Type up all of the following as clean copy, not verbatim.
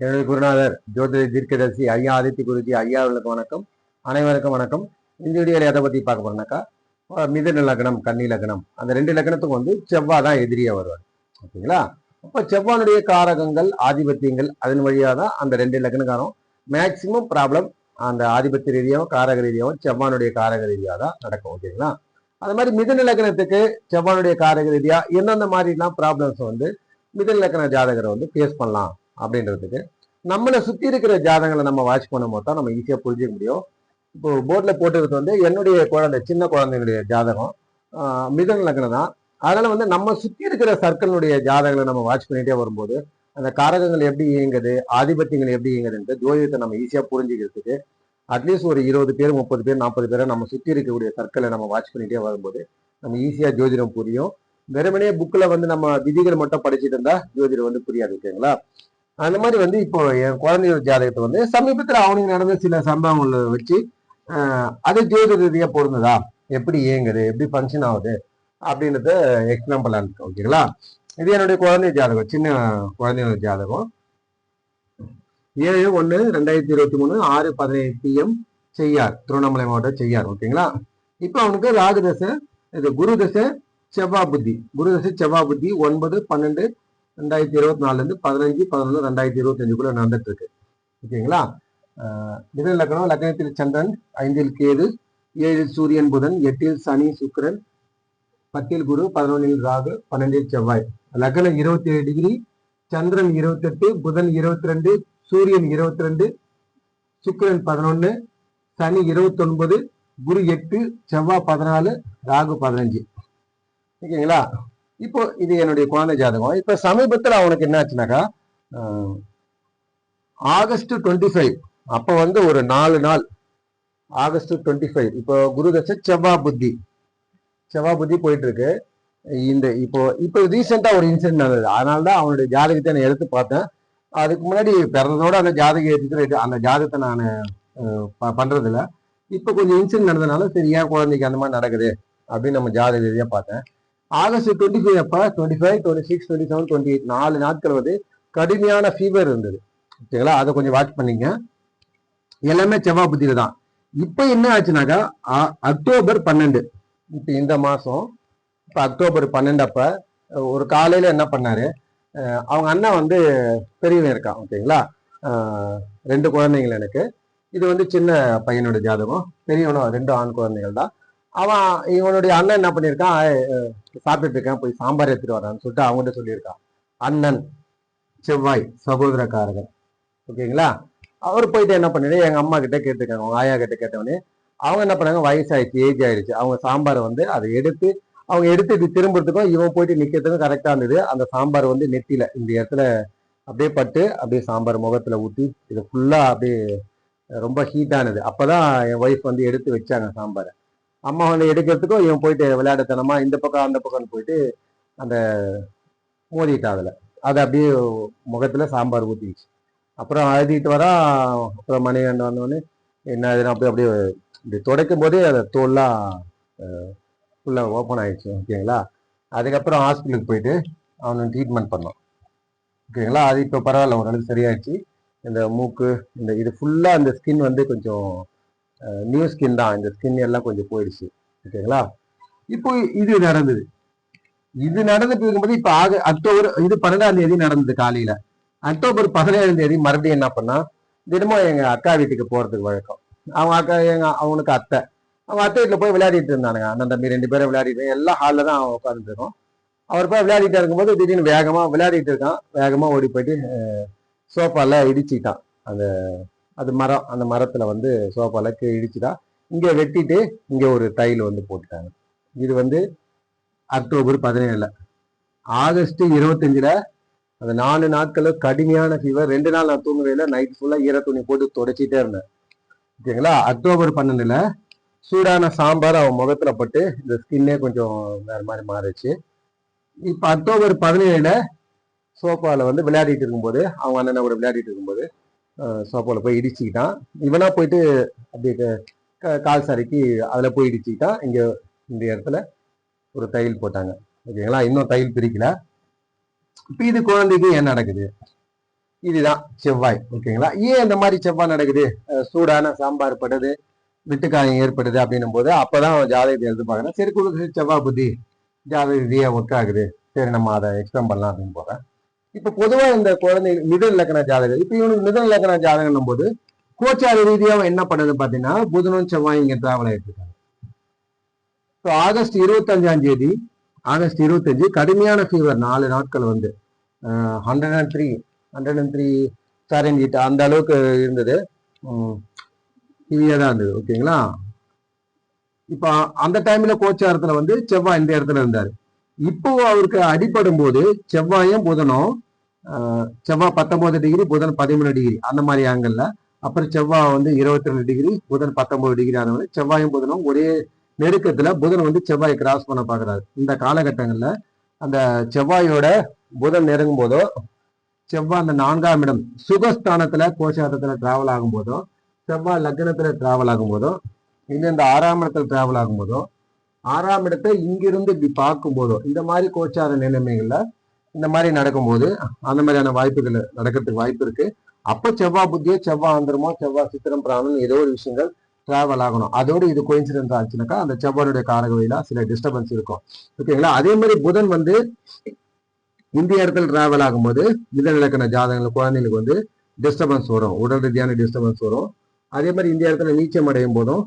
என்னுடைய குருநாதர் ஜோதிட தீர்க்கதரிசி ஐயா ஆதித்ய குருஜி ஐயாவுக்கு வணக்கம். அனைவருக்கும் வணக்கம். இந்த வீடியோவில் எதை பற்றி பார்க்க போறோம்னாக்கா, மிதுன லக்னம், கன்னி லக்னம், அந்த 2 லக்னத்துக்கும் வந்து செவ்வாய் தான் எதிரியா வருவார். ஓகேங்களா? அப்போ செவ்வானுடைய காரகங்கள், ஆதிபத்தியங்கள் அதன் வழியாக தான் அந்த 2 லக்னக்காரம் மேக்சிமம் ப்ராப்ளம் அந்த ஆதிபத்திய ரீதியாகவும் காரக ரீதியாகவும் செவ்வானுடைய காரக ரீதியாக தான் நடக்கும். ஓகேங்களா? அது மாதிரி மிதுன லக்னத்துக்கு செவ்வானுடைய காரக ரீதியா எந்தெந்த மாதிரிலாம் ப்ராப்ளம்ஸ் வந்து மிதுன லக்ன ஜாதகரை வந்து ஃபேஸ் பண்ணலாம் அப்படின்றதுக்கு நம்மளை சுத்தி இருக்கிற ஜாதகங்களை நம்ம வாட்ச் பண்ணும் போது தான் நம்ம ஈஸியா புரிஞ்சுக்க முடியும். இப்போ போர்ட்ல போட்டுக்கிறது வந்து என்னுடைய குழந்தை, சின்ன குழந்தைங்களுடைய ஜாதகம் மிதுன லக்னம் தான். அதனால வந்து நம்ம சுத்தி இருக்கிற சர்க்கிளுடைய ஜாதகங்களை நம்ம வாட்ச் பண்ணிட்டே வரும்போது அந்த காரகங்கள் எப்படி இயங்குது, ஆதிபத்தியங்கள் எப்படி இயங்குதுன்ட்டு ஜோதிடத்தை நம்ம ஈஸியா புரிஞ்சுக்கிறதுக்கு அட்லீஸ்ட் ஒரு 20 பேர், 30 பேர், 40 பேரை நம்ம சுத்தி இருக்கக்கூடிய சர்க்கிளை நம்ம வாட்ச் பண்ணிட்டே வரும்போது நம்ம ஈஸியா ஜோதிடம் புரியும். வெறுமனே புக்கில் வந்து நம்ம விதிகள் மட்டும் படிச்சுட்டு இருந்தா ஜோதிடம் வந்து புரியாது. ஓகேங்களா? அந்த மாதிரி வந்து இப்போ என் குழந்தையோட ஜாதகத்தை வந்து சமீபத்தில் அவனுக்கு நடந்த சில சம்பவங்களை வச்சு அது ஜோதிட ரீதியாக பொருந்ததா, எப்படி இயங்குது, எப்படி ஃபங்க்ஷன் ஆகுது அப்படின்றத எக்ஸ்பிளைன் பண்ணலான்னு. ஓகேங்களா? இது என்னுடைய குழந்தை ஜாதகம், சின்ன குழந்தையோட ஜாதகம். 7/1/2023 6:17 PM செய்யார், திருவண்ணாமலை மாவட்டம் செய்யார். ஓகேங்களா? இப்போ அவனுக்கு ராகு தசை, இது குரு தசை, செவ்வாய் புத்தி. குரு தசை செவ்வாய் புத்தி 9/12/2024 15/11/2025 நடந்துட்டு இருக்கு. ஓகேங்களா? மிதுன லக்னம், லக்னத்தில் சந்திரன், 5இல் கேது, 7இல் சூரியன் புதன், 8இல் சனி சுக்கிரன், 10இல் குரு, 11இல் ராகு, 12இல் செவ்வாய். லக்னம் 27 டிகிரி, சந்திரன் 28, புதன் 22, சூரியன் 22, சுக்கிரன் 11, சனி 29, குரு 8, செவ்வாய் 14, ராகு 15. ஓகேங்களா? இப்போ இது என்னுடைய குழந்தை ஜாதகம். இப்ப சமீபத்தில் அவனுக்கு என்ன ஆச்சுனாக்கா, ஆகஸ்ட் 25 அப்ப வந்து ஒரு 4 நாள், ஆகஸ்ட் 25 இப்போ குரு தசை செவ்வாய் புத்தி போயிட்டு இருக்கு. இந்த இப்போ ரீசெண்டா ஒரு இன்சிடென்ட் நடந்தது. அதனாலதான் அவனுடைய ஜாதகத்தை நான் எடுத்து பார்த்தேன். அதுக்கு முன்னாடி பிறந்ததோட அந்த ஜாதகம் எடுத்துட்டு அந்த ஜாதகத்தை நான் பண்றது இல்லை. இப்போ கொஞ்சம் இன்சிடென்ட் நடந்ததுனால சரி, ஏன் குழந்தைக்கு அந்த மாதிரி நடக்குது அப்படின்னு நம்ம ஜாதக ரீதியா பார்த்தேன். ஆகஸ்ட் 25 அப்ப 25, 26, 27, 28 4 நாட்கள் வந்து கடுமையான ஃபீவர் இருந்தது. ஓகேங்களா? அதை கொஞ்சம் வாட்ச் பண்ணீங்க. எல்லாமே செவ்வாய் புத்தியில தான். இப்ப என்ன ஆச்சுனாக்கா, அக்டோபர் 12, இப்ப இந்த மாசம், இப்ப அக்டோபர் 12 அப்ப ஒரு காலையில என்ன பண்ணாரு, அவங்க அண்ணன் வந்து பெரியவன் இருக்கான். ஓகேங்களா? 2 குழந்தைகள் எனக்கு. இது வந்து சின்ன பையனோட ஜாதகம். பெரியவனும் 2 ஆண் குழந்தைகள் தான். அவன் இவனுடைய அண்ணன் என்ன பண்ணியிருக்கான், சாப்பிட்டுட்டு இருக்கேன், போய் சாம்பார் எடுத்துட்டு வரான்னு சொல்லிட்டு அவங்ககிட்ட சொல்லியிருக்கான். அண்ணன் செவ்வாய் சகோதரக்காரகன். ஓகேங்களா? அவர் போயிட்டு என்ன பண்ணிடு, எங்க அம்மா கிட்ட கேட்டிருக்காங்க, அவங்க ஆயா கிட்ட கேட்டவொடனே அவங்க என்ன பண்ணாங்க, வயசாயிடுச்சு, ஏஜ் ஆயிடுச்சு. அவங்க சாம்பாரை வந்து அதை எடுத்து அவங்க எடுத்து திரும்புறதுக்கும் இவன் போயிட்டு நிக்கிறதுக்கும் கரெக்டா இருந்தது. அந்த சாம்பார் வந்து நெத்தியில இந்த இடத்துல அப்படியே பட்டு அப்படியே சாம்பார் முகத்துல ஊற்றி இது ஃபுல்லா அப்படியே ரொம்ப ஹீட்டானது. அப்பதான் என் ஒய்ஃப் வந்து எடுத்து வச்சாங்க சாம்பாரை. அம்மா வந்து எடுக்கிறதுக்கும் இவன் போயிட்டு விளையாடுத்தனமா இந்த பக்கம் அந்த பக்கம் போயிட்டு அந்த மோதிட்டா அதுல, அதை அப்படியே முகத்துல சாம்பார் ஊத்திச்சு. அப்புறம் அழுதிட்டு வரா. அப்புறம் மணிகண்ட வந்தோடனே என்ன ஆகுதுன்னா அப்படியே இப்படி துடைக்கும் போதே அதை தோல்லாம் ஃபுல்லா ஓப்பன் ஆயிடுச்சு. ஓகேங்களா? அதுக்கப்புறம் ஹாஸ்பிட்டலுக்கு போயிட்டு அவனை ட்ரீட்மெண்ட் பண்ணோம். ஓகேங்களா? அது இப்போ பரவாயில்ல, ஓரளவுக்கு சரியாயிடுச்சு. இந்த மூக்கு இந்த இது ஃபுல்லா இந்த ஸ்கின் வந்து கொஞ்சம் நியூ ஸ்கின் தான், இந்த ஸ்கின் எல்லாம் கொஞ்சம் போயிடுச்சு. ஓகேங்களா? இப்போ இது நடந்தது. இது நடந்துட்டு இருக்கும்போது இப்ப அக்டோபர் இது 12ஆம் தேதி நடந்தது காலையில. அக்டோபர் 17ஆம் தேதி மறுபடியும் என்ன பண்ணா, தினமும் எங்க அக்கா வீட்டுக்கு போறதுக்கு வழக்கம். அவங்க அக்கா அவனுக்கு அத்தை, அவங்க அத்தை வீட்டுல போய் விளையாடிட்டு இருந்தானுங்க. அண்ணன் தம்பி 2 பேரும் விளையாடிட்டு எல்லாம் ஹாலில் தான் அவன் உட்காந்துட்டு இருக்கோம். அவர் போய் விளையாடிட்டு இருக்கும்போது திடீர்னு வேகமா விளையாடிட்டு இருக்கான், வேகமா ஓடி போயிட்டு சோஃபால இடிச்சுட்டான். அது மரம், அந்த மரத்துல வந்து சோஃபால இடிச்சுதான் இங்க வெட்டிட்டு இங்க ஒரு டைல் வந்து போட்டுட்டாங்க. இது வந்து அக்டோபர் 17. ஆகஸ்ட் 25 அந்த 4 நாட்கள் கடுமையான ஃபீவர். 2 நாள் நான் தூங்குறதுல நைட் ஃபுல்லா ஈர துணி போட்டு தொடச்சிட்டே இருந்தேன். ஓகேங்களா? அக்டோபர் 12 சூடான சாம்பார் அவன் முகத்துல பட்டு இந்த ஸ்கின்னே கொஞ்சம் வேற மாதிரி மாறிடுச்சு. இப்ப அக்டோபர் 17 சோஃபால வந்து விளையாடிட்டு இருக்கும்போது, அவங்க அண்ணனை கூட விளையாடிட்டு இருக்கும்போது சோஃபால போய் இடிச்சுக்கிட்டான். இவனா போயிட்டு அப்படியே கால் சறுக்கி அதுல போய் இடிச்சுக்கிட்டான். இங்க இந்த இடத்துல ஒரு தையல் போட்டாங்க. ஓகேங்களா? இன்னும் தையல் பிரிக்கல. இப்ப இது குழந்தைக்கு என்ன நடக்குது, இதுதான் செவ்வாய். ஓகேங்களா? ஏன் இந்த மாதிரி செவ்வாய் நடக்குது? சூடான சாம்பார் படுது, விட்டுக்காயம் ஏற்படுது அப்படின்னும் போது அப்பதான் ஜாதகத்தை எடுத்து பார்க்கறேன். சரி, குரு செவ்வாய் புத்தி ஜாதக ரீதியா ஒர்க் ஆகுது, சரி நம்ம அதை எக்ஸ்பிளைன் பண்ணலாம் அப்படின்னு போறேன். இப்ப பொதுவா இந்த குழந்தை மிதுன லக்ன ஜாதகம், இப்ப இவனுக்கு மிதுன லக்ன ஜாதகம் போது கோச்சார ரீதியா என்ன பண்ணுது பாத்தீங்கன்னா, புதனும் செவ்வாய் இங்க டிராவல் ஆயிட்டு இருக்காங்க. ஆகஸ்ட் 25ஆம் தேதி, ஆகஸ்ட் 25 கடுமையான ஃபீவர் 4 நாட்கள் வந்து 103 ஃபாரன்ஹீட் அந்த அளவுக்கு இருந்தது. தான் இருந்தது. ஓகேங்களா? இப்ப அந்த டைம்ல கோச்சாரத்துல வந்து செவ்வாய் இந்த இடத்துல இருந்தாரு. இப்போ அவருக்கு அடிபடும் போது செவ்வாயும் புதனும், செவ்வாய் 19 டிகிரி, புதன் 13 டிகிரி அந்த மாதிரி ஆங்கிள். அப்புறம் செவ்வாய் வந்து 22 டிகிரி, புதன் 19 டிகிரி. ஆனவங்க செவ்வாயும் புதனும் ஒரே நெருக்கத்துல புதன் வந்து செவ்வாய் கிராஸ் பண்ண பாக்குறாரு. இந்த காலகட்டங்கள்ல அந்த செவ்வாயோட புதன் நெருங்கும் போதோ, செவ்வாய் அந்த 4ஆம் இடம் சுகஸ்தானத்துல கோச்சாரத்துல டிராவல் ஆகும் போதோ, செவ்வாய் லக்னத்துல டிராவல் ஆகும் போதோ, இல்ல இந்த 6ஆம் இடத்துல டிராவல் ஆகும் போதோ, 6ஆம் இடத்தை இங்கிருந்து இப்படி பார்க்கும் போதோ, இந்த மாதிரி கோச்சார நிலைமைகள்ல இந்த மாதிரி நடக்கும்போது அந்த மாதிரியான வாய்ப்புகள் நடக்கிறதுக்கு வாய்ப்பு இருக்கு. அப்ப செவ்வாய் புத்தியோ, செவ்வாய் அந்தரமோ, செவ்வாய் சித்திரம் பிராணம் ஏதோ ஒரு விஷயங்கள் டிராவல் ஆகணும். அதோடு இது கோயின்சிடன்ஸ் ஆச்சுனாக்கா அந்த செவ்வாயுடைய காரகவையில சில டிஸ்டர்பன்ஸ் இருக்கும். ஓகேங்களா? அதே மாதிரி புதன் வந்து இந்திய இடத்துல டிராவல் ஆகும்போது மிதன இலக்கண ஜாதகங்கள் குழந்தைங்களுக்கு வந்து டிஸ்டர்பன்ஸ் வரும், உடல் ரீதியான டிஸ்டர்பன்ஸ் வரும். அதே மாதிரி இந்திய இடத்துல நீச்சம் அடையும் போதும்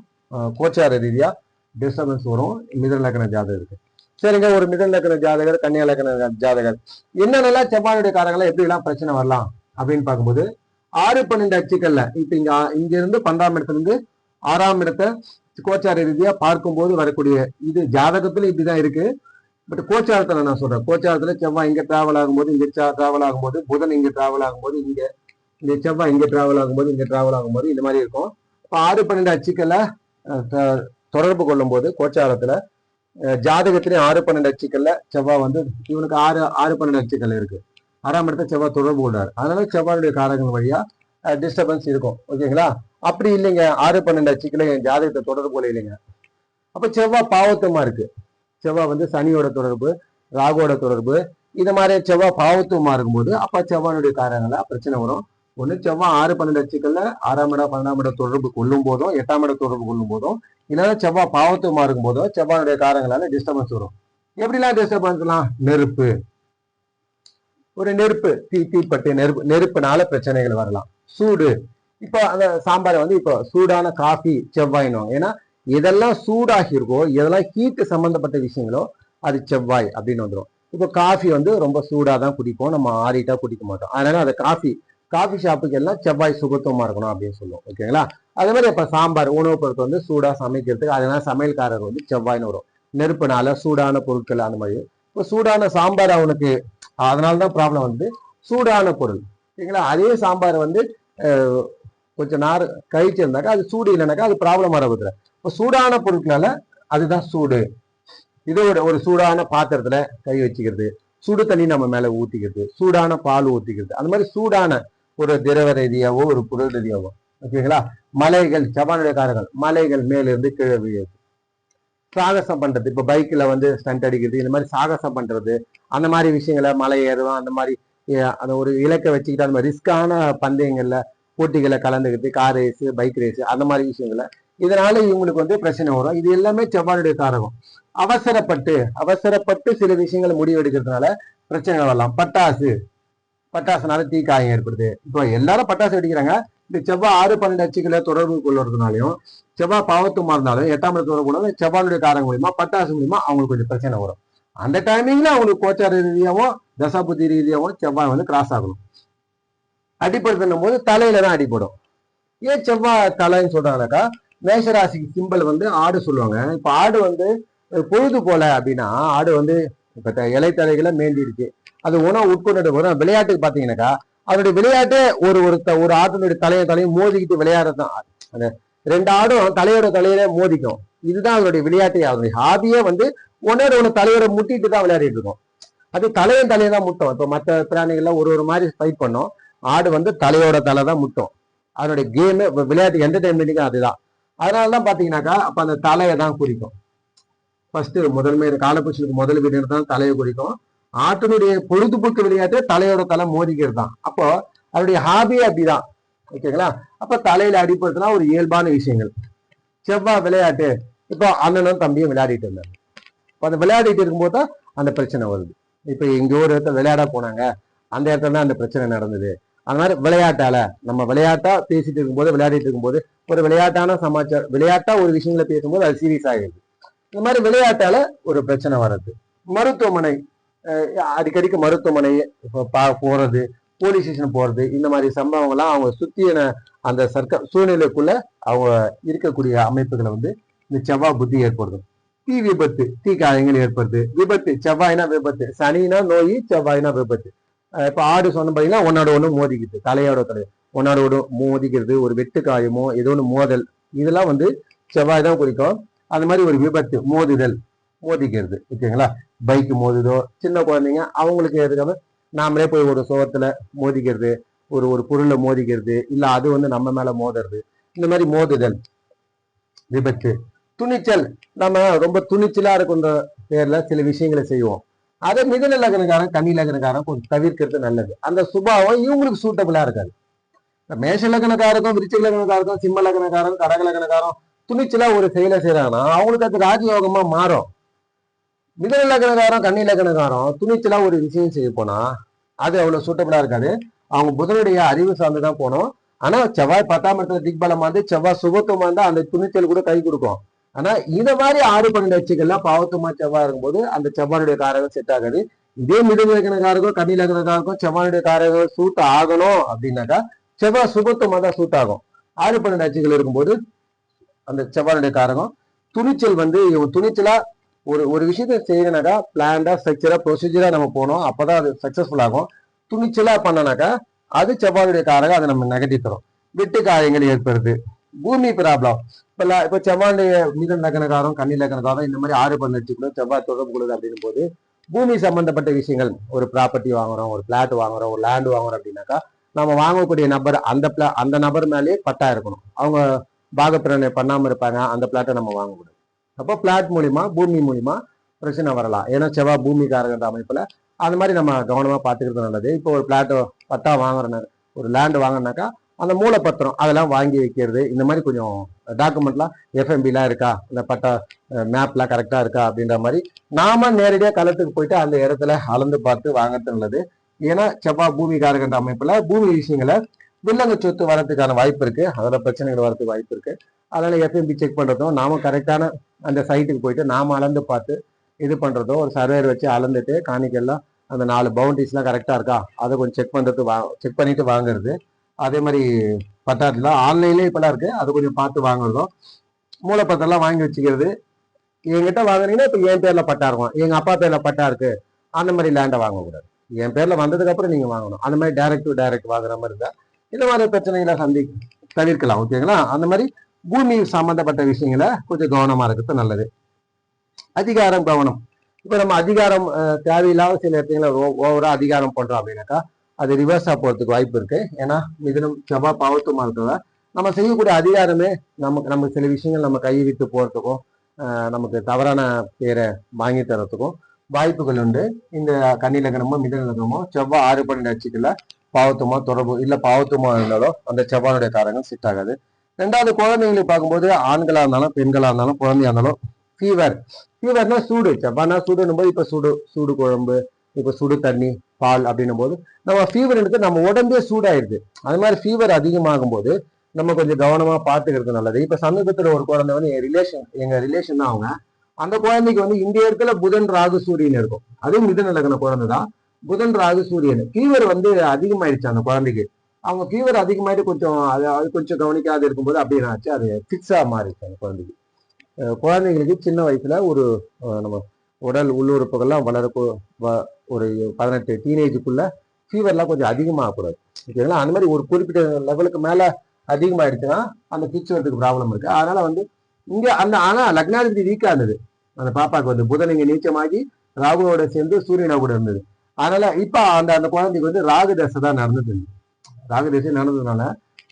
கோச்சார ரீதியா டிஸ்டர்பன்ஸ் வரும் மிதன இலக்கண ஜாதகருக்கு. சரிங்க, ஒரு மிதன இலக்கண ஜாதகர், கன்னியா இலக்கண ஜாதகர் என்னென்னலாம் செவ்வாயுடைய காரங்களை எப்படி எல்லாம் பிரச்சனை வரலாம் அப்படின்னு பார்க்கும்போது 6-12 அச்சுக்கள்ல இப்ப இங்க இருந்து 12ஆம் இடத்துல இருந்து 6ஆம் இடத்தை கோச்சார ரீதியா பார்க்கும்போது வரக்கூடிய இது ஜாதகத்துல இப்படிதான் இருக்கு. பட் கோச்சாரத்துல நான் சொல்றேன், கோச்சாரத்துல செவ்வாய் இங்க டிராவல் ஆகும்போது, இங்க டிராவல் ஆகும்போது, புதன் இங்க டிராவல் ஆகும்போது, இங்க செவ்வாய் இங்க டிராவல் ஆகும்போது, இங்க டிராவல் ஆகும்போது இந்த மாதிரி இருக்கும். இப்ப 6-12 அச்சுக்களை தொடர்பு கொள்ளும் போது கோச்சாரத்துல ஜாதகத்திலேயே 6-12 அச்சுக்கள்ல செவ்வாய் வந்து இவனுக்கு 6-12 அச்சுக்கள் இருக்கு. 6ஆம் இடத்தை செவ்வாய் தொடர்பு கொள்றாரு. அதனால செவ்வாயுடைய காரகங்கள் வழியா டிஸ்டர்பன்ஸ் இருக்கும். ஓகேங்களா? அப்படி இல்லைங்க, 6-12 அச்சுக்களை என் ஜாதகத்தை தொடர்பு கொள்ள இல்லைங்க, அப்ப செவ்வாய் பாவத்தமா இருக்கு. செவ்வாய் வந்து சனியோட தொடர்பு, ராகுவோட தொடர்பு, இது மாதிரி செவ்வாய் பாவத்துவமா இருக்கும்போது அப்ப செவ்வாயுடைய காரங்களா பிரச்சனை வரும். ஒண்ணு செவ்வாய் 6-12 அச்சுக்கள்ல 6ஆம் இடம் 12ஆம் இடம் தொடர்பு கொள்ளும் போதும், 8ஆம் இடம் தொடர்பு கொள்ளும் போதும், இல்லைன்னா செவ்வாய் பாவத்துவமா இருக்கும் போதும் செவ்வாயுடைய காரங்களால டிஸ்டர்பன்ஸ் வரும். எப்படிலாம் டிஸ்டர்பன்ஸ்லாம்? நெருப்பு, ஒரு நெருப்பு தீப்பட்டு நெருப்புனால பிரச்சனைகள் வரலாம். சூடு, இப்போ அந்த சாம்பாரை வந்து இப்போ சூடான காஃபி செவ்வாயினுவாங்க. ஏன்னா எதெல்லாம் சூடாகி இருக்கோ, எதெல்லாம் ஹீட்டு சம்பந்தப்பட்ட விஷயங்களோ அது செவ்வாய் அப்படின்னு வந்துடும். இப்போ காஃபி வந்து ரொம்ப சூடாதான் குடிப்போம், நம்ம ஆறிட்டா குடிக்க மாட்டோம். அதனால அந்த காஃபி ஷாப்புக்கு எல்லாம் செவ்வாய் சுகத்துவமா இருக்கணும் அப்படின்னு சொல்லுவோம். ஓகேங்களா? அதே மாதிரி இப்ப சாம்பார் உணவு பொருட்கள் வந்து சூடா சமைக்கிறதுக்கு, அதனால சமையல்காரர் வந்து செவ்வாய்னு வரும். நெருப்புனால சூடான பொருட்கள் அந்த மாதிரி. இப்போ சூடான சாம்பார் அவனுக்கு, அதனாலதான் ப்ராப்ளம் வந்து சூடான பொருள். ஓகேங்களா? அதே சாம்பார் வந்து கொஞ்சம் நார் கழிச்சு இருந்தாக்கா அது சூடு இல்லைனாக்கா அது ப்ராப்ளம் வரவில்லை. இப்போ சூடான பொருட்களால அதுதான் சூடு. இது ஒரு சூடான பாத்திரத்துல கை வச்சுக்கிறது, சுடு தண்ணி நம்ம மேல ஊத்திக்கிறது, சூடான பால் ஊத்திக்கிறது, அந்த மாதிரி சூடான ஒரு திரவ ரீதியாவோ ஒரு பொருள் ரீதியாவோ. ஓகேங்களா? மலைகள், செவ்வாயுடைய காரங்கள், மலைகள் மேல இருந்து கீழே விழுது. சாகசம் பண்றது, இப்ப பைக்ல வந்து ஸ்டண்ட் அடிக்கிறது, இந்த மாதிரி சாகசம் பண்றது, அந்த மாதிரி விஷயங்களை மலை ஏறும், அந்த மாதிரி அந்த ஒரு இலக்கை வச்சுக்கிட்டு அந்த மாதிரி ரிஸ்கான பந்தயங்கள்ல போட்டிகளை கலந்துக்கிட்டு, கார் ரேஸ், பைக் ரேஸ், அந்த மாதிரி விஷயங்களை, இதனால இவங்களுக்கு வந்து பிரச்சனை வரும். இது எல்லாமே செவ்வாயுடைய காரகம். அவசரப்பட்டு சில விஷயங்களை முடிவு எடுக்கிறதுனால பிரச்சனைகள் வரலாம். பட்டாசுனால தீக்காயம் ஏற்படுது. இப்போ எல்லாரும் பட்டாசு வெடிக்கிறாங்க. இந்த செவ்வாய் 6-12 அச்சுக்களை தொடர்பு கொள்வதனாலையும், செவ்வாய் பாவத்துமா இருந்தாலும் 8ஆம் இடத்துல தொடர்பு செவ்வாயுடைய காரகம் மூலியமா, பட்டாசு மூலியமா அவங்களுக்கு கொஞ்சம் பிரச்சனை வரும். அந்த டைமிங்ல அவங்களுக்கு கோச்சார ரீதியாவும் தசாபுத்தி ரீதியாவும் செவ்வாய் வந்து கிராஸ் ஆகணும். அடிப்படுத்தும் போது தலையில தான் அடிப்படும். ஏன் செவ்வாய் தலைன்னு சொல்றாங்கனாக்கா, மேஷராசிக்கு சிம்பல் வந்து ஆடு சொல்லுவாங்க. இப்ப ஆடு வந்து பொழுது போல அப்படின்னா, ஆடு வந்து இப்ப இலைத்தலைகளை மேண்டிடுச்சு, அது உணவு உட்கொண்டு வரும். விளையாட்டுக்கு பாத்தீங்கன்னாக்கா அதனுடைய விளையாட்டே ஒரு ஆட்டினுடைய தலையும் மோதிக்கிட்டு விளையாடுறதுதான். அந்த 2 ஆடும் தலையோட மோதிக்கும். இதுதான் அதனுடைய விளையாட்டே. அதனுடைய ஹாபியே வந்து ஒன்னு தலையோட முட்டிட்டு தான் விளையாடிட்டு இருக்கும். அது தலையும் தான் முட்டும். இப்ப மற்ற பிராணிகள்லாம் ஒரு மாதிரி ஃபைட் பண்ணும், ஆடு வந்து தலையோட தலை தான் முட்டும். அதனுடைய கேமு, விளையாட்டு, என்டர்டைன்மெண்ட்டுக்கு அதுதான். அதனாலதான் பாத்தீங்கன்னாக்கா அப்ப அந்த தலையை தான் குறிக்கும். ஃபர்ஸ்ட் முதன்மை காலப்பூசலுக்கு முதல் வீடு தான் தலையை குறிக்கும். ஆட்டினுடைய பொழுதுபோக்கு விளையாட்டு தலையோட தலை மோதிக்கிறது தான். அப்போ அவருடைய ஹாபியே அப்படிதான். ஓகேங்களா? அப்ப தலையில அடிப்படுத்தினா ஒரு இயல்பான விஷயங்கள். செவ்வாய் விளையாட்டு, இப்போ அண்ணனும் தம்பியும் விளையாடிட்டு இருந்தாங்க. அந்த விளையாடிட்டு இருக்கும்போது தான் அந்த பிரச்சனை வருது. இப்ப எங்கேயோ ஒரு இடத்துல விளையாட போனாங்க, அந்த இடத்துல தான் அந்த பிரச்சனை நடந்தது. அந்த மாதிரி விளையாட்டால நம்ம விளையாட்டா பேசிட்டு இருக்கும்போது, விளையாடிட்டு இருக்கும்போது ஒரு விளையாட்டான சமாச்சாரம், விளையாட்டா ஒரு விஷயங்களை பேசும்போது அது சீரியஸ் ஆகிடுது. இந்த மாதிரி விளையாட்டால ஒரு பிரச்சனை வர்றது. மருத்துவமனை, அடிக்கடிக்கு மருத்துவமனை போறது, போலீஸ் ஸ்டேஷன் போறது, இந்த மாதிரி சம்பவங்கள்லாம் அவங்க சுத்தின அந்த சூழ்நிலைக்குள்ள அவங்க இருக்கக்கூடிய அமைப்புகளை வந்து இந்த செவ்வாய் புத்தி ஏற்படுத்தும். தீ விபத்து, தீ காயங்கள் ஏற்படுது. விபத்து, செவ்வாய்னா விபத்து, சனினா நோய், செவ்வாய்னா விபத்து. இப்ப ஆடு சொன்ன பாத்தீங்கன்னா ஒன்னோட ஒண்ணு மோதிக்குது, தலையோட தலை ஒன்னோட ஒண்ணு மோதிக்கிறது, ஒரு வெட்டு காயமோ ஏதோ ஒண்ணு மோதல், இதெல்லாம் வந்து செவ்வாய் தான் குறிக்கும். அந்த மாதிரி ஒரு விபத்து, மோதுதல், மோதிக்கிறது. ஓகேங்களா? பைக் மோதுதோ, சின்ன குழந்தைங்க அவங்களுக்கு எதுக்காக நாமளே போய் ஒரு சோகத்துல மோதிக்கிறது, ஒரு ஒரு பொருளை மோதிக்கிறது, இல்ல அது வந்து நம்ம மேல மோதுறது, இந்த மாதிரி மோதுதல் விபத்து. துணிச்சல், நம்ம ரொம்ப துணிச்சலா இருக்கின்ற பேர்ல சில விஷயங்களை செய்வோம். அதை மிதன லக்னக்காரன் கன்னி லக்னக்காரன் கொஞ்சம் தவிர்க்கிறது நல்லது. அந்த சுபாவம் இவங்களுக்கு சூட்டபிளா இருக்காது. மேஷ லக்னக்காரருக்கும் விருச்சிக லக்னக்காரருக்கும் சிம்ம லக்னக்காரன் கடக லக்னக்காரன் துணிச்சலா ஒரு செயலை செய்யறாங்கன்னா அவங்களுக்கு அது ராஜயோகமா மாறும். மிதன லக்னக்காரன் கன்னி லக்னக்காரன் துணிச்சலா ஒரு விஷயம் செய்ய போனா அது அவ்வளவு சூட்டபிளா இருக்காது. அவங்க புதனுடைய அறிவு சார்ந்துதான் போனோம். ஆனா செவ்வாய் 10ஆம் இடத்துல திக்பலமா இருந்து செவ்வாய் சுபத்துவமா இருந்தா அந்த துணிச்சல் கூட கை கொடுக்கும். ஆனா இந்த மாதிரி 6-12 அச்சுகள்லாம் பாவத்துமா செவ்வாய் இருக்கும்போது அந்த செவ்வாயுடைய காரகம் செட் ஆகாது. இதே மிதன லக்னக்காரருக்கும் கன்னி லக்னக்காரருக்கும் செவ்வாயுடைய காரகம் சூட் ஆகணும் அப்படின்னாக்கா செவ்வாய் சுபத்துவமா தான் சூட் ஆகும். 6-12 அச்சுகள் இருக்கும்போது அந்த செவ்வாயுடைய காரகம் துணிச்சல் வந்து இவங்க துணிச்சலா ஒரு ஒரு விஷயத்த செய்யணும்னாக்கா பிளான்டா ஸ்ட்ரக்சரா ப்ரொசீஜரா நம்ம போனோம், அப்பதான் அது சக்சஸ்ஃபுல் ஆகும். துணிச்சலா பண்ணனாக்கா அது செவ்வாயுடைய காரகம், அதை நம்ம நெகட்டிவ் தரும். வெட்டு காயங்கள் ஏற்படுது. பூமி ப்ராப்ளம், இப்ப செவ்வாயுடைய மிதன் லக்னக்காரம் கன்னி லக்னக்காரம் இந்த மாதிரி 6-12 அச்சுக்குள்ள செவ்வாய் தொடர்பு கொள்ளுது அப்படின்னும் போது பூமி சம்பந்தப்பட்ட விஷயங்கள், ஒரு ப்ராப்பர்ட்டி வாங்குறோம், ஒரு பிளாட் வாங்குறோம், ஒரு லேண்ட் வாங்குறோம் அப்படின்னாக்கா நம்ம வாங்கக்கூடிய நபர் அந்த நபர் மேலேயே பட்டா இருக்கணும். அவங்க பாகப்பிரணை பண்ணாம இருப்பாங்க, அந்த பிளாட்டை நம்ம வாங்க முடியும். அப்போ பிளாட் மூலியமா பூமி மூலியமா பிரச்சனை வரலாம். ஏன்னா செவ்வாய் பூமிக்காரங்கிற அமைப்புல அந்த மாதிரி நம்ம கவனமா பாத்துக்கிறது நல்லது. இப்போ ஒரு பிளாட் பட்டா வாங்குறோம், ஒரு லேண்ட் வாங்கினாக்கா அந்த மூலப்பத்திரம் அதெல்லாம் வாங்கி வைக்கிறது, இந்த மாதிரி கொஞ்சம் டாக்குமெண்ட்லாம் எஃப்எம்பிலாம் இருக்கா, இந்த பட்டா மேப்லாம் கரெக்டா இருக்கா அப்படின்ற மாதிரி நாம நேரடியாக களத்துக்கு போயிட்டு அந்த இடத்துல அளந்து பார்த்து வாங்குறது நல்லது. ஏன்னா செவ்வாய் பூமிக்காரங்கிற அமைப்புல பூமி விஷயங்களை வில்லங்க சொத்து வரதுக்கான வாய்ப்பு இருக்கு, அதோட பிரச்சனைகள் வரதுக்கு வாய்ப்பு இருக்கு. அதனால எஃப்எம்பி செக் பண்றதும், நாம கரெக்டான அந்த சைட்டுக்கு போயிட்டு நாம அளந்து பார்த்து இது பண்றதும், ஒரு சர்வேர் வச்சு அளந்துட்டு காணிக்கெல்லாம் அந்த 4 பவுண்டரிஸ்லாம் கரெக்டா இருக்கா அதை கொஞ்சம் செக் பண்றது, செக் பண்ணிட்டு வாங்குறது. அதே மாதிரி பட்டாட்டுலாம் ஆன்லைன்லயே இப்பெல்லாம் இருக்கு, அதை கொஞ்சம் பார்த்து வாங்குறதும். மூலப்பத்திரம்லாம் வாங்கி வச்சுக்கிறது. என்கிட்ட வாங்குனீங்கன்னா இப்ப என் பேர்ல பட்டா இருக்கும், எங்க அப்பா பேர்ல பட்டா இருக்கு, அந்த மாதிரி லேண்டை வாங்கக்கூடாது. என் பேர்ல வந்ததுக்கு அப்புறம் நீங்க வாங்கணும். அந்த மாதிரி டைரக்ட் வாங்குற மாதிரி இருந்தா இந்த மாதிரி பிரச்சனைகளை தவிர்க்கலாம். ஓகேங்களா? அந்த மாதிரி பூமி சம்பந்தப்பட்ட விஷயங்களை கொஞ்சம் கவனமா இருக்கிறது நல்லது. அதிகாரம் கவனம். இப்ப நம்ம அதிகாரம் தேவையில்லாத சில இடத்துல ஓவரா அதிகாரம் பண்றோம் அப்படின்னாக்கா அது ரிவர்ஸா போறதுக்கு வாய்ப்பு இருக்கு. ஏன்னா மிதனம் செவ்வாய் பாவத்துமா இருக்கிறதா நம்ம செய்யக்கூடிய அதிகாரமே நமக்கு சில விஷயங்கள் நம்ம கை விட்டு போறதுக்கும் நமக்கு தவறான பேரை வாங்கி தரத்துக்கும் வாய்ப்புகள் உண்டு. இந்த கன்னி லக்னமோ மிதன லக்னமோ செவ்வாய் 6-12 அச்சுக்கல பாவத்துமா தொடர்பு இல்ல பாவத்துமா இருந்தாலும் அந்த செவ்வாயுடைய காரங்கள் செட் ஆகாது. ரெண்டாவது குழந்தைங்களை பார்க்கும்போது ஆண்களா இருந்தாலும் பெண்களா இருந்தாலும் குழந்தையா இருந்தாலும் ஃபீவர்னா சூடு, செவ்வாய்னா சூடுன்னும் போது இப்ப சூடு குழம்பு, இப்ப சுடு தண்ணி பால் அப்படின்னும் போது நம்ம ஃபீவர்ன்றது நம்ம உடம்பே சூடாயிருது. அது மாதிரி ஃபீவர் அதிகமாகும் போது நம்ம கொஞ்சம் கவனமா பாத்துக்கிறது நல்லது. இப்ப சமீபத்துல ஒரு குழந்தை வந்து எங்க ரிலேஷன் தான் அவங்க, அந்த குழந்தைக்கு வந்து இந்த இடத்துல புதன் ராகு சூரியன் இருக்கும், அதுவும் மிதன லக்ன குழந்தை தான். புதன் ராகு சூரியன் ஃபீவர் வந்து அதிகமாயிடுச்சு அந்த குழந்தைக்கு. அவங்க ஃபீவர் அதிகமாயிட்டு கொஞ்சம் அது கொஞ்சம் கவனிக்காது இருக்கும்போது அப்படியே ஆச்சு, அது ஃபிக்ஸா மாறிடுச்சு அந்த குழந்தைக்கு. குழந்தைங்களுக்கு சின்ன வயசுல ஒரு நம்ம உடல் உள்ளுறுப்புகள்லாம் வளர்ப்பு ஒரு 18 டீனேஜுக்குள்ள ஃபீவர்லாம் கொஞ்சம் அதிகமாகக்கூடாது. ஓகேங்களா? அந்த மாதிரி ஒரு குறிப்பிட்ட லெவலுக்கு மேல அதிகமாயிடுச்சுன்னா அந்த ஃபிக்ஸ் வரதுக்கு ப்ராப்ளம் இருக்கு. அதனால வந்து இங்க ஆனா லக்னாதிபதி வீக்கா இருந்தது அந்த பாப்பாக்கு, வந்து புதன் இங்க நீச்சமாகி ராகுவோட சேர்ந்து சூரியனா கூட இருந்தது. அதனால இப்ப அந்த அந்த குழந்தைக்கு வந்து ராகு தசை தான் நடந்தது. ராகு தசை நடந்ததுனால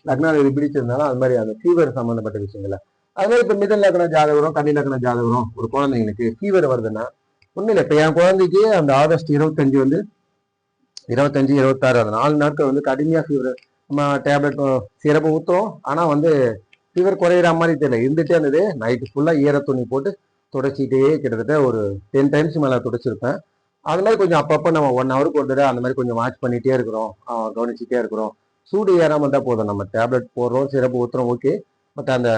லக்னாதிபதி பிடிச்சிருந்தாலும் அது மாதிரி அந்த ஃபீவர் சம்பந்தப்பட்ட விஷயங்கள்ல அது மாதிரி இப்ப மிதன் லக்ன ஜாதகரும் கன்னி லக்ன ஜாதகரும் ஒரு குழந்தைங்களுக்கு ஃபீவர் வருதுன்னா ஒண்ணு இல்லை. இப்ப என் குழந்தைக்கு அந்த ஆகஸ்ட் 25 வந்து 25, 26 அந்த 4 நாட்கள் வந்து கடுமையா ஃபீவர். நம்ம டேப்லெட் சிறப்பு ஊற்றுறோம், ஆனா வந்து ஃபீவர் குறையிற மாதிரி தெரியல, இருந்துட்டே இருந்தது. நைட்டு ஃபுல்லா ஈர துணி போட்டு தொடச்சிட்டே கிட்டத்தட்ட ஒரு 10 டைம்ஸ் மேல தொடச்சிருப்பேன். அது மாதிரி கொஞ்சம் அப்பப்போ நம்ம 1 ஹவருக்கு ஒரு தடவை அந்த மாதிரி கொஞ்சம் வாட்ச் பண்ணிட்டே இருக்கிறோம், கவனிச்சுட்டே இருக்கிறோம். சூடு ஏறாம இருந்தா போதும். நம்ம டேப்லெட் போடுறோம், சிறப்பு ஊத்துறோம், ஓகே. பட் அந்த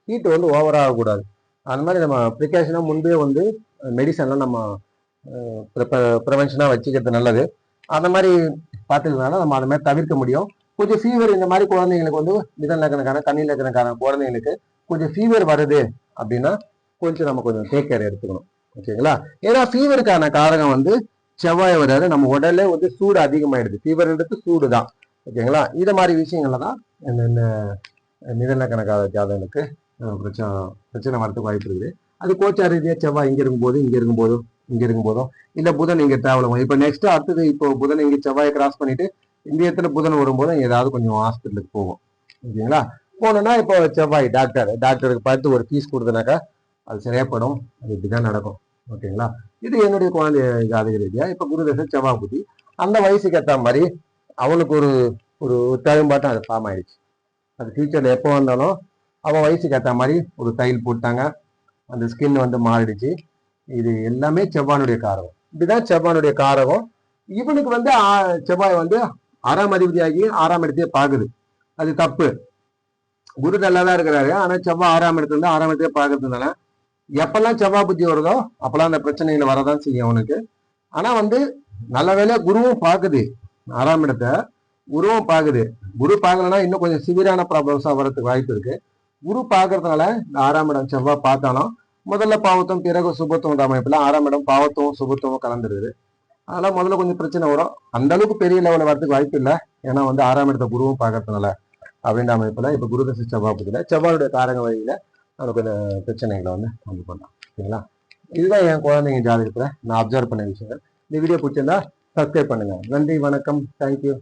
ஹீட் வந்து ஓவரா ஆகக்கூடாது. அந்த மாதிரி நம்ம ப்ரிகாஷனாக முன்பே வந்து மெடிசன்லாம் நம்ம ப்ரிவென்ஷனாக வச்சுக்கிறது நல்லது. அந்த மாதிரி பார்த்துக்கிறதுனால நம்ம அதை மாதிரி தவிர்க்க முடியும். கொஞ்சம் ஃபீவர் இந்த மாதிரி குழந்தைங்களுக்கு வந்து மிதல் லக்கணக்கான கண்ணீர் லக்கணக்கான குழந்தைங்களுக்கு கொஞ்சம் ஃபீவர் வருது அப்படின்னா கொஞ்சம் நம்ம கொஞ்சம் டேக் கேர் எடுத்துக்கணும், ஓகேங்களா. ஏன்னா ஃபீவருக்கான காரணம் வந்து செவ்வாய் வராது, நம்ம உடல்ல வந்து சூடு அதிகமாயிடுது. ஃபீவர்ன்றது சூடு தான், ஓகேங்களா. இதை மாதிரி விஷயங்கள்ல தான் இந்த மிதல் லக்கணக்கான ஜாதகங்களுக்கு பிரச்சனை வரதுக்கு வாய்ப்பு இருக்குது. அது கோச்சார ரீதியா செவ்வாய் இங்க இருக்கும் போதும் இங்க இருக்கும் போதும் இல்ல புதன் இங்க டிராவல். இப்ப நெக்ஸ்ட் அடுத்தது இப்போ புதன் இங்க செவ்வாயை கிராஸ் பண்ணிட்டு இந்த இடத்துல புதன் வரும்போது ஏதாவது கொஞ்சம் ஹாஸ்பிட்டலுக்கு போகும், ஓகேங்களா. போனோம்னா இப்போ செவ்வாய் டாக்டருக்கு பார்த்து ஒரு ஃபீஸ் கொடுத்தனாக்கா அது சரியாப்படும். அது இப்படிதான் நடக்கும், ஓகேங்களா. இது என்னுடைய குழந்தை ஜாதக ரீதியா இப்ப குருதசை செவ்வாய் புத்தி அந்த வயசுக்கு ஏற்ற மாதிரி அவனுக்கு ஒரு ஒரு தழும்பாட்டம் அது ஃபார்ம் ஆயிடுச்சு. அது ஃபியூச்சர்ல எப்போ வந்தாலும் அவன் வயசுக்கு ஏற்ற மாதிரி ஒரு தையல் போட்டாங்க, அந்த ஸ்கின் வந்து மாறிடுச்சு. இது எல்லாமே செவ்வானுடைய காரகம். இப்படிதான் செவ்வானுடைய காரகம். இவனுக்கு வந்து செவ்வாய் வந்து 6ஆம் அதிபதியாகி 6ஆம் இடத்தையே பாக்குது, அது தப்பு. குரு நல்லா தான் இருக்கிறாரு, ஆனா செவ்வாய் 6ஆம் இடத்துல இருந்து 6ஆம் இடத்தையே பாக்குறதுனால எப்பெல்லாம் செவ்வாய் புத்தி வருதோ அப்பெல்லாம் அந்த பிரச்சனைகள் வரதான் செய்யும் அவனுக்கு. ஆனா வந்து நல்ல வேலை குருவும் பாக்குது, 6ஆம் இடத்தை குருவும் பாக்குது. குரு பார்க்கலன்னா இன்னும் கொஞ்சம் சிவியரான ப்ராப்ளம்ஸா வரதுக்கு வாய்ப்பு இருக்கு. குரு பாக்குறதுனால இந்த 6ஆம் இடம் செவ்வாய் பார்த்தாலும் முதல்ல பாவத்தும் பிறகு சுபத்துவம் அமைப்புல 6ஆம் இடம் பாவத்துவம் சுபத்துவம் கலந்துருது. அதெல்லாம் முதல்ல கொஞ்சம் பிரச்சனை வரும். அந்த அளவுக்கு பெரிய லெவலில் வரதுக்கு வாய்ப்பு இல்லை, ஏன்னா வந்து 6ஆம் இடத்தை குருவும் பார்க்கறதுனால அப்படின்ற அமைப்புல இப்ப குருதசை செவ்வாய் புத்தியில செவ்வாயுடைய காரக வழியில நமக்கு இந்த பிரச்சனைகளை வந்து கொண்டு பண்ணலாம், ஓகேங்களா. இதுதான் என் குழந்தைங்க ஜாதகத்துல நான் அப்சர்வ் பண்ண விஷயங்கள். இந்த வீடியோ பிடிச்சிருந்தா சப்ஸ்கிரைப் பண்ணுங்க. நன்றி, வணக்கம், தேங்க்யூ.